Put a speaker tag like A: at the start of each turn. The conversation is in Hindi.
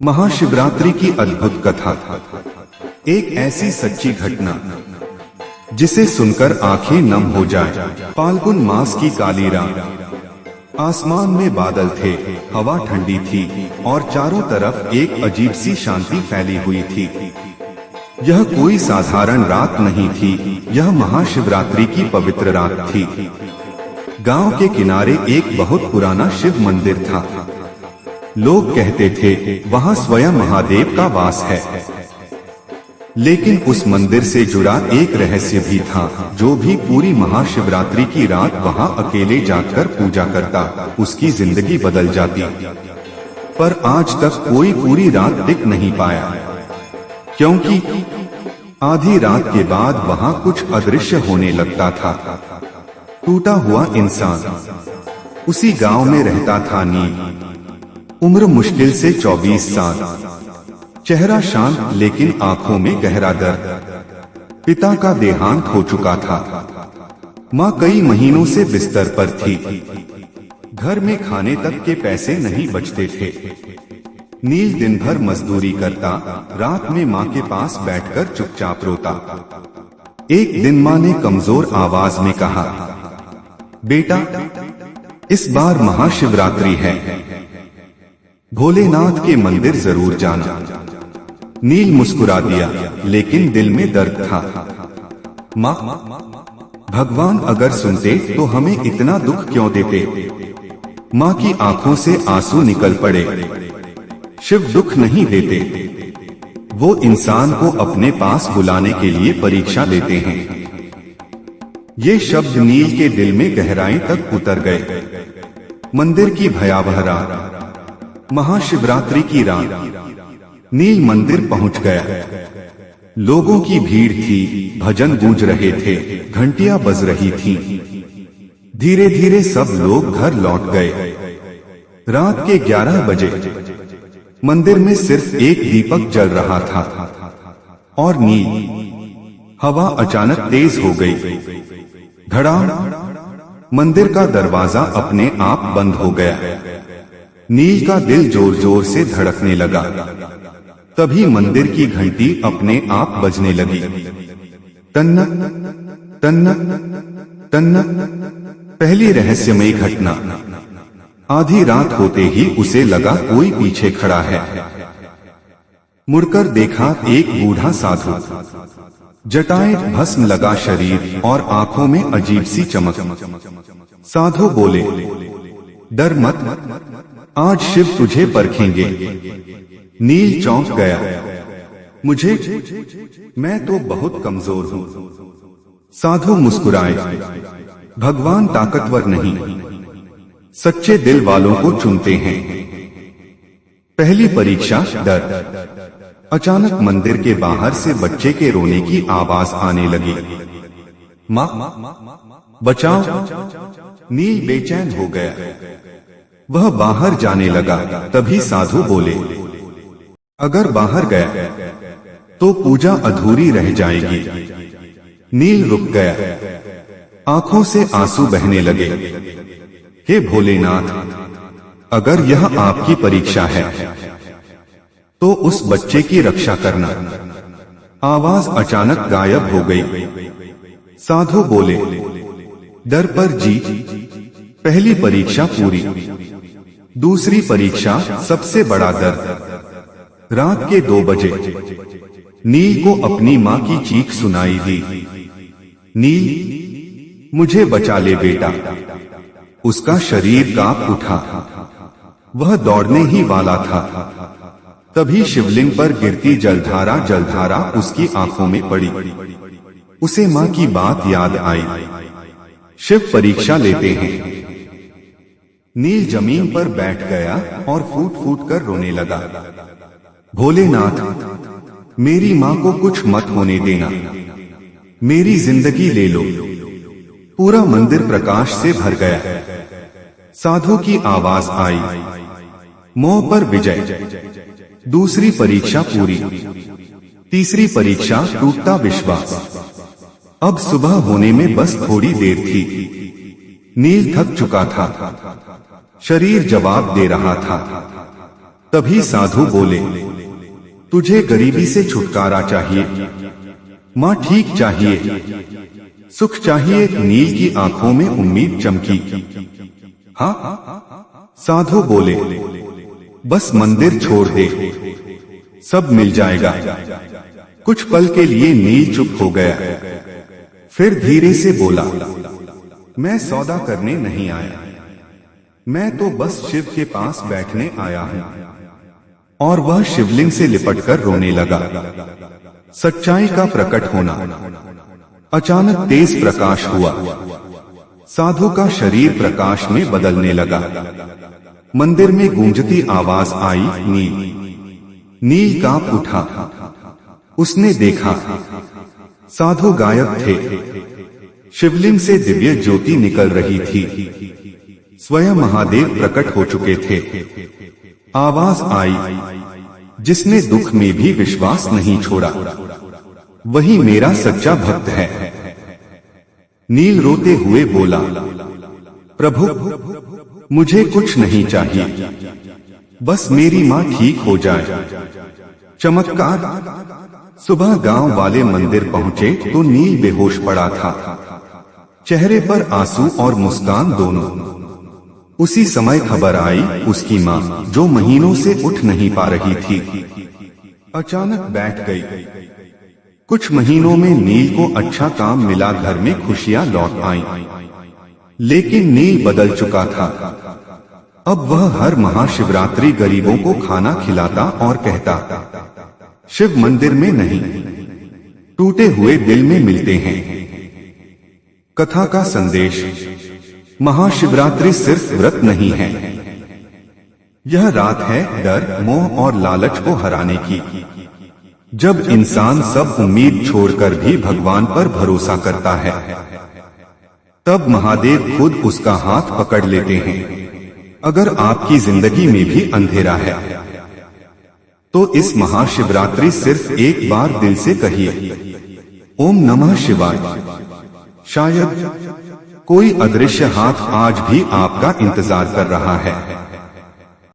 A: महाशिवरात्रि की अद्भुत कथा। एक ऐसी सच्ची घटना जिसे सुनकर आंखें नम हो जाए। फाल्गुन मास की काली रात, आसमान में बादल थे, हवा ठंडी थी और चारों तरफ एक अजीब सी शांति फैली हुई थी। यह कोई साधारण रात नहीं थी, यह महाशिवरात्रि की पवित्र रात थी। गांव के किनारे एक बहुत पुराना शिव मंदिर था। लोग कहते थे वहां स्वयं महादेव का वास है। लेकिन उस मंदिर से जुड़ा एक रहस्य भी था। जो भी पूरी महाशिवरात्रि की रात वहां अकेले जाकर पूजा करता, उसकी जिंदगी बदल जाती। पर आज तक कोई पूरी रात टिक नहीं पाया, क्योंकि आधी रात के बाद वहां कुछ अदृश्य होने लगता था। टूटा हुआ इंसान। उसी गांव में रहता था नील। उम्र मुश्किल से 24 साल। चेहरा शांत लेकिन आंखों में गहरा दर्द। पिता का देहांत हो चुका था। माँ कई महीनों से बिस्तर पर थी। घर में खाने तक के पैसे नहीं बचते थे। नील दिन भर मजदूरी करता, रात में माँ के पास बैठकर चुपचाप रोता। एक दिन माँ ने कमजोर आवाज में कहा, बेटा, इस बार महाशिवरात्रि है, भोलेनाथ के मंदिर जरूर जाना। नील मुस्कुरा दिया, लेकिन दिल में दर्द था। माँ, भगवान अगर सुनते तो हमें इतना दुख क्यों देते? माँ की आंखों से आंसू निकल पड़े। शिव दुख नहीं देते, वो इंसान को अपने पास बुलाने के लिए परीक्षा लेते हैं। ये शब्द नील के दिल में गहराई तक उतर गए। मंदिर की भयावह रात, महाशिवरात्रि की रात। नील मंदिर पहुंच गया। लोगों की भीड़ थी, भजन गूंज रहे थे, घंटियां बज रही थीं। धीरे धीरे सब लोग घर लौट गए। रात के 11 बजे मंदिर में सिर्फ एक दीपक जल रहा था और नील। हवा अचानक तेज हो गई। धड़ाम, मंदिर का दरवाजा अपने आप बंद हो गया। नील का दिल जोर जोर से धड़कने लगा। तभी मंदिर की घंटी अपने आप बजने लगी। तन्नक तन्नक तन्नक। पहली रहस्यमयी घटना। आधी रात होते ही उसे लगा कोई पीछे खड़ा है। मुड़कर देखा, एक बूढ़ा साधु। जटाएं, भस्म लगा शरीर और आंखों में अजीब सी चमक। साधु बोले, डर मत, आज शिव तुझे परखेंगे। नील चौंक गया। मुझे? मैं तो बहुत कमजोर हूँ। साधु मुस्कुराए, भगवान ताकतवर नहीं, सच्चे दिल वालों को चुनते हैं। पहली परीक्षा, डर। अचानक मंदिर के बाहर से बच्चे के रोने की आवाज आने लगी। माँ, बचाओ। नील बेचैन हो गया। वह बाहर जाने लगा। तभी साधु बोले, अगर बाहर गया तो पूजा अधूरी रह जाएगी। नील रुक गया। आंखों से आंसू बहने लगे। हे भोलेनाथ, अगर यह आपकी परीक्षा है तो उस बच्चे की रक्षा करना। आवाज अचानक गायब हो गई। साधु बोले, डर पर जीत। पहली परीक्षा पूरी। दूसरी परीक्षा, सबसे बड़ा दर्द। रात के 2 बजे नील को अपनी माँ की चीख सुनाई दी, नील, मुझे बचा ले बेटा। उसका शरीर कांप उठा। वह दौड़ने ही वाला था। तभी शिवलिंग पर गिरती जलधारा उसकी आंखों में पड़ी। उसे माँ की बात याद आई। शिव परीक्षा लेते हैं। नील जमीन पर बैठ गया और फूट फूट कर रोने लगा। भोलेनाथ, मेरी माँ को कुछ मत होने देना, मेरी जिंदगी ले लो। पूरा मंदिर प्रकाश से भर गया। साधु की आवाज आई, मोह पर विजय। दूसरी परीक्षा पूरी। तीसरी परीक्षा, टूटता विश्वास। अब सुबह होने में बस थोड़ी देर थी। नील थक चुका था, शरीर जवाब दे रहा था। तभी साधु बोले, तुझे गरीबी से छुटकारा चाहिए, माँ ठीक चाहिए, सुख चाहिए। नील की आंखों में उम्मीद चमकी। हाँ, साधु बोले, बस मंदिर छोड़ दे, सब मिल जाएगा। कुछ पल के लिए नील चुप हो गया, फिर धीरे से बोला, मैं सौदा करने नहीं आया, मैं तो बस शिव के पास बैठने आया हूँ। और वह शिवलिंग से लिपटकर रोने लगा। सच्चाई का प्रकट होना। अचानक तेज प्रकाश हुआ, साधु का शरीर प्रकाश में बदलने लगा। मंदिर में गूंजती आवाज आई, नील। नील कांप उठा, उसने देखा साधु गायब थे, शिवलिंग से दिव्य ज्योति निकल रही थी, स्वयं महादेव प्रकट हो चुके थे। आवाज आई, जिसने दुख में भी विश्वास नहीं छोड़ा, वही मेरा सच्चा भक्त है। नील रोते हुए बोला, प्रभु मुझे कुछ नहीं चाहिए, बस मेरी माँ ठीक हो जाए। चमत्कार। सुबह गांव वाले मंदिर पहुंचे तो नील बेहोश पड़ा था, चेहरे पर आंसू और मुस्कान दोनों। उसी समय खबर आई, उसकी माँ जो महीनों से उठ नहीं पा रही थी, अचानक बैठ गई। कुछ महीनों में नील को अच्छा काम मिला, घर में खुशियां लौट आईं। लेकिन नील बदल चुका था। अब वह हर महाशिवरात्रि गरीबों को खाना खिलाता और कहता, शिव मंदिर में नहीं, टूटे हुए दिल में मिलते हैं। कथा का संदेश, महाशिवरात्रि सिर्फ व्रत नहीं है, यह रात है डर, मोह और लालच को हराने की। जब इंसान सब उम्मीद छोड़कर भी भगवान पर भरोसा करता है, तब महादेव खुद उसका हाथ पकड़ लेते हैं। अगर आपकी जिंदगी में भी अंधेरा है, तो इस महाशिवरात्रि सिर्फ एक बार दिल से कहिए, ओम नमः शिवाय। शायद कोई अदृश्य हाथ आज भी आपका इंतजार कर रहा है।